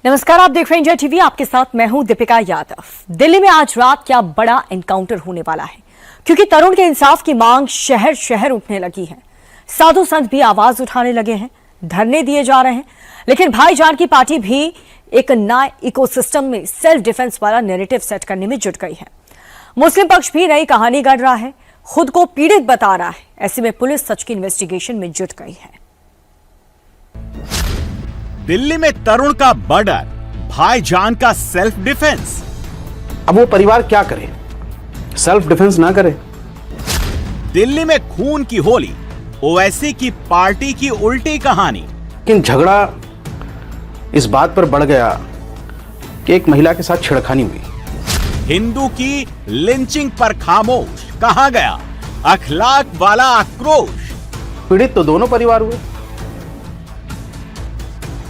नमस्कार, आप देख रहे हैं इंडिया टीवी। आपके साथ मैं हूं दीपिका यादव। दिल्ली में आज रात क्या बड़ा एनकाउंटर होने वाला है, क्योंकि तरुण के इंसाफ की मांग शहर शहर उठने लगी है। साधु संत भी आवाज उठाने लगे हैं, धरने दिए जा रहे हैं। लेकिन भाईजान की पार्टी भी एक नए इकोसिस्टम में सेल्फ डिफेंस वाला नैरेटिव सेट करने में जुट गई है। मुस्लिम पक्ष भी नई कहानी गढ़ रहा है, खुद को पीड़ित बता रहा है। ऐसे में पुलिस सच की इन्वेस्टिगेशन में जुट गई है। दिल्ली में तरुण का मर्डर, भाईजान का सेल्फ डिफेंस। अब वो परिवार क्या करे, सेल्फ डिफेंस ना करे। दिल्ली में खून की होली, ओवैसी की पार्टी की उल्टी कहानी। लेकिन झगड़ा इस बात पर बढ़ गया कि एक महिला के साथ छेड़खानी हुई। हिंदू की लिंचिंग पर खामोश, कहा गया अखलाक वाला आक्रोश। पीड़ित तो दोनों परिवार हुए,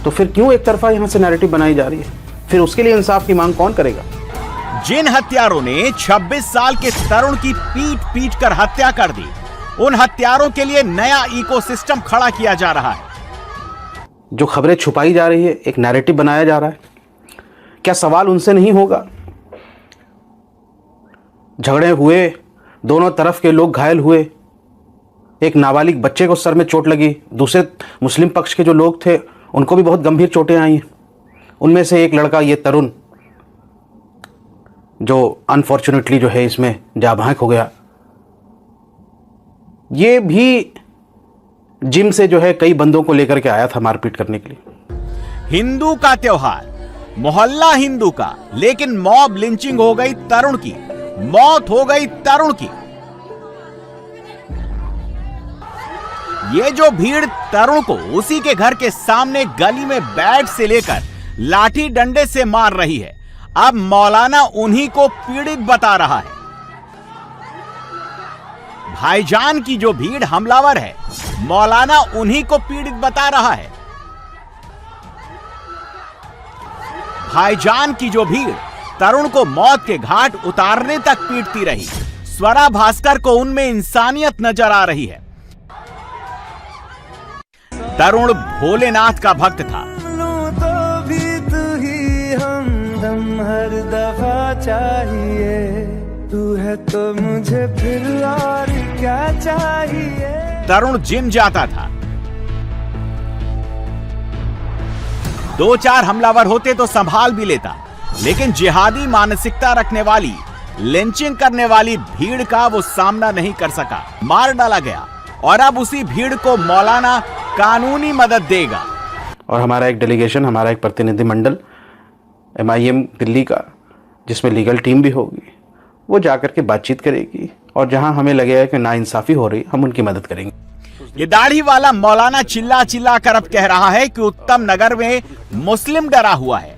तो फिर क्यों एक तरफा यहां से नैरेटिव बनाई जा रही है? फिर उसके लिए इंसाफ की मांग कौन करेगा? जिन हत्यारों ने 26 साल के तरुण की पीट पीट कर हत्या कर दी, उन हत्यारों के लिए नया इकोसिस्टम खड़ा किया जा रहा है। जो खबरें छुपाई जा रही है, एक नैरेटिव बनाया जा रहा है। क्या सवाल उनसे नहीं होगा? झगड़े हुए, दोनों तरफ के लोग घायल हुए, एक नाबालिग बच्चे को सर में चोट लगी, दूसरे मुस्लिम पक्ष के जो लोग थे उनको भी बहुत गंभीर चोटें आई हैं। उनमें से एक लड़का, ये तरुण, जो अनफॉर्चुनेटली जो है इसमें जाँ बहक हो गया। ये भी जिम से जो है कई बंदों को लेकर के आया था मारपीट करने के लिए। हिंदू का त्योहार, मोहल्ला हिंदू का, लेकिन मॉब लिंचिंग हो गई तरुण की, मौत हो गई तरुण की। ये जो भीड़ तरुण को उसी के घर के सामने गली में बैट से लेकर लाठी डंडे से मार रही है, अब मौलाना उन्हीं को पीड़ित बता रहा है। भाईजान की जो भीड़ हमलावर है, मौलाना उन्हीं को पीड़ित बता रहा है। भाईजान की जो भीड़ तरुण को मौत के घाट उतारने तक पीटती रही, स्वरा भास्कर को उनमें इंसानियत नजर आ रही है। तरुण भोलेनाथ का भक्त था। तो भी तू ही हमदम हर दफा चाहिए, तू है तो मुझे फिर और क्या चाहिए। तरुण जिम जाता था, 2-4 हमलावर होते तो संभाल भी लेता, लेकिन जिहादी मानसिकता रखने वाली, लिंचिंग करने वाली भीड़ का वो सामना नहीं कर सका, मार डाला गया। और अब उसी भीड़ को मौलाना कानूनी मदद देगा। और हमारा एक डेलीगेशन, हमारा एक प्रतिनिधिमंडल MIM दिल्ली का, जिसमें लीगल टीम भी होगी, वो जाकर के बातचीत करेगी और जहां हमें लगेगा कि नाइंसाफी हो रही, हम उनकी मदद करेंगे। ये दाढ़ी वाला मौलाना चिल्ला चिल्ला कर अब कह रहा है कि उत्तम नगर में मुस्लिम डरा हुआ है।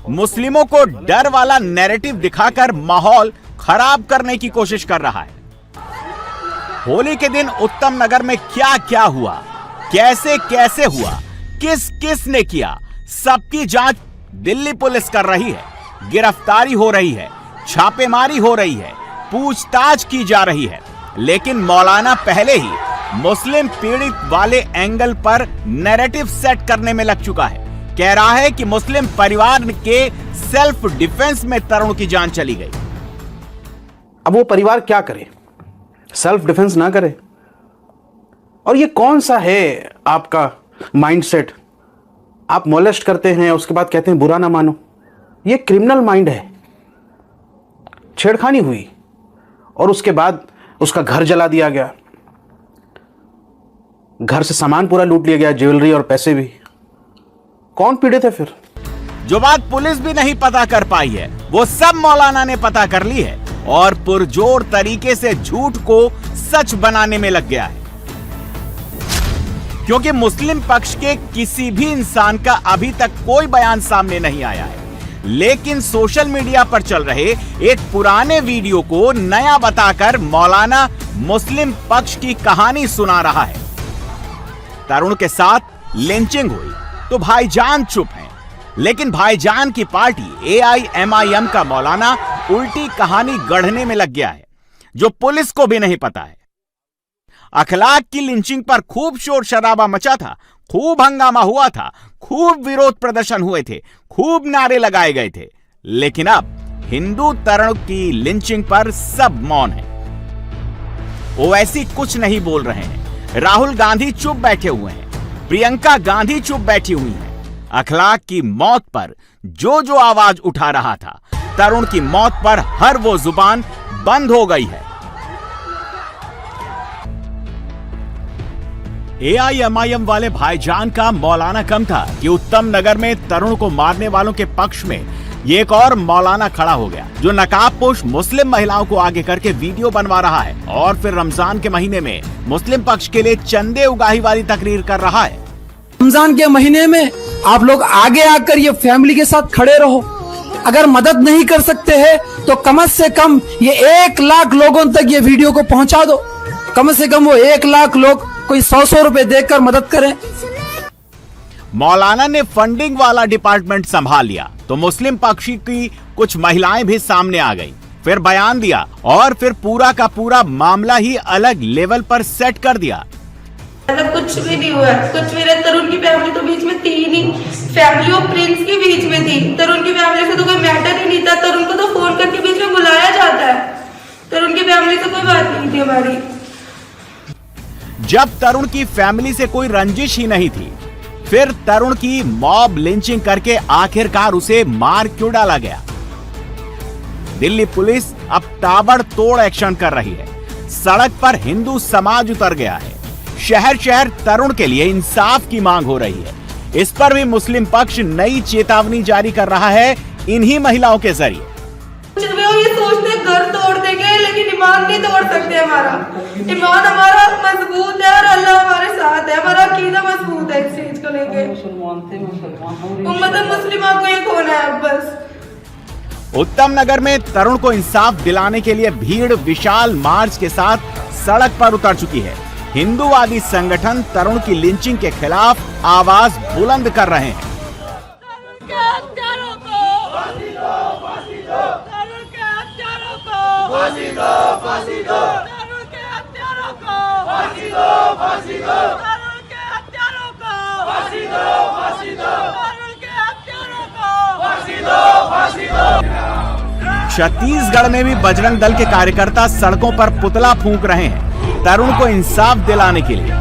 मुस्लिमों को डर वाला नैरेटिव दिखाकर माहौल खराब करने की कोशिश कर रहा है। होली के दिन उत्तम नगर में क्या क्या हुआ, कैसे कैसे हुआ, किस किस ने किया, सबकी जांच दिल्ली पुलिस कर रही है। गिरफ्तारी हो रही है, छापेमारी हो रही है, पूछताछ की जा रही है। लेकिन मौलाना पहले ही मुस्लिम पीड़ित वाले एंगल पर नैरेटिव सेट करने में लग चुका है। कह रहा है कि मुस्लिम परिवार के सेल्फ डिफेंस में तरुण की जान चली गई। अब वो परिवार क्या करे, सेल्फ डिफेंस ना करे। और ये कौन सा है आपका माइंडसेट? आप मोलेस्ट करते हैं, उसके बाद कहते हैं बुरा ना मानो। ये क्रिमिनल माइंड है। छेड़खानी हुई और उसके बाद उसका घर जला दिया गया, घर से सामान पूरा लूट लिया गया, ज्वेलरी और पैसे भी। कौन पीड़ित है फिर? जो बात पुलिस भी नहीं पता कर पाई है, वो सब मौलाना ने पता कर ली है और पुरजोर तरीके से झूठ को सच बनाने में लग गया है। क्योंकि मुस्लिम पक्ष के किसी भी इंसान का अभी तक कोई बयान सामने नहीं आया है, लेकिन सोशल मीडिया पर चल रहे एक पुराने वीडियो को नया बताकर मौलाना मुस्लिम पक्ष की कहानी सुना रहा है। तरुण के साथ लिंचिंग हुई तो भाईजान चुप हैं, लेकिन भाईजान की पार्टी AIMIM का मौलाना उल्टी कहानी गढ़ने में लग गया है, जो पुलिस को भी नहीं पता है। अखलाक की लिंचिंग पर खूब शोर शराबा मचा था, खूब हंगामा हुआ था, खूब विरोध प्रदर्शन हुए थे, खूब नारे लगाए गए थे, लेकिन अब हिंदू तरुण की लिंचिंग पर सब मौन है। ओवैसी कुछ नहीं बोल रहे हैं, राहुल गांधी चुप बैठे हुए हैं, प्रियंका गांधी चुप बैठी हुई हैं। अखलाक की मौत पर जो जो आवाज उठा रहा था, तरुण की मौत पर हर वो जुबान बंद हो गई है। एआईएमआईएम वाले भाईजान का मौलाना कम था कि उत्तम नगर में तरुण को मारने वालों के पक्ष में ये एक और मौलाना खड़ा हो गया, जो नकाबपोश मुस्लिम महिलाओं को आगे करके वीडियो बनवा रहा है और फिर रमजान के महीने में मुस्लिम पक्ष के लिए चंदे उगाही वाली तकरीर कर रहा है। रमजान के महीने में आप लोग आगे आकर ये फैमिली के साथ खड़े रहो। अगर मदद नहीं कर सकते हैं तो कम से कम ये 1 लाख लोगों तक ये वीडियो को पहुंचा दो। कम से कम वो 1 लाख लोग कोई 100 रुपए देकर मदद करें। मौलाना ने फंडिंग वाला डिपार्टमेंट संभाल लिया तो मुस्लिम पक्ष की कुछ महिलाएं भी सामने आ गई, फिर बयान दिया और फिर पूरा का पूरा मामला ही अलग लेवल पर सेट कर दिया। ऐसा कुछ भी नहीं हुआ, कुछ भी नहीं। तरुण की फैमिली तो बीच में थी ही नहीं, फैमिली और प्रिंस की बीच में थी। तरुण की फैमिली से तो कोई मैटर ही नहीं था, तरुण को तो फोन करके बीच में बुलाया जाता है। तरुण की फैमिली से कोई बात नहीं थी हमारी। जब तरुण की फैमिली से कोई रंजिश ही नहीं थी, फिर तरुण की मॉब लिंचिंग करके आखिरकार उसे मार क्यों डाला गया? दिल्ली पुलिस अब ताबड़तोड़ एक्शन कर रही है। सड़क पर हिंदू समाज उतर गया है। शहर शहर तरुण के लिए इंसाफ की मांग हो रही है। इस पर भी मुस्लिम पक्ष नई चेतावनी जारी कर रहा है इन्हीं महिलाओं के जरिए। ये सोचते घर तोड़ देंगे, लेकिन ईमान नहीं तोड़ सकते। हमारा ईमान हमारा मजबूत है और अल्लाह हमारे साथ है। हमारा अकीदा मजबूत है इस चीज को लेके। उम्मत मुस्लिमा को एक होना है बस। उत्तम नगर में तरुण को इंसाफ दिलाने के लिए भीड़ विशाल मार्च के साथ सड़क पर उतर चुकी है। हिंदूवादी संगठन तरुण की लिंचिंग के खिलाफ आवाज बुलंद कर रहे हैं। छत्तीसगढ़ में भी बजरंग दल के कार्यकर्ता सड़कों पर पुतला फूंक रहे हैं तरुण को इंसाफ दिलाने के लिए।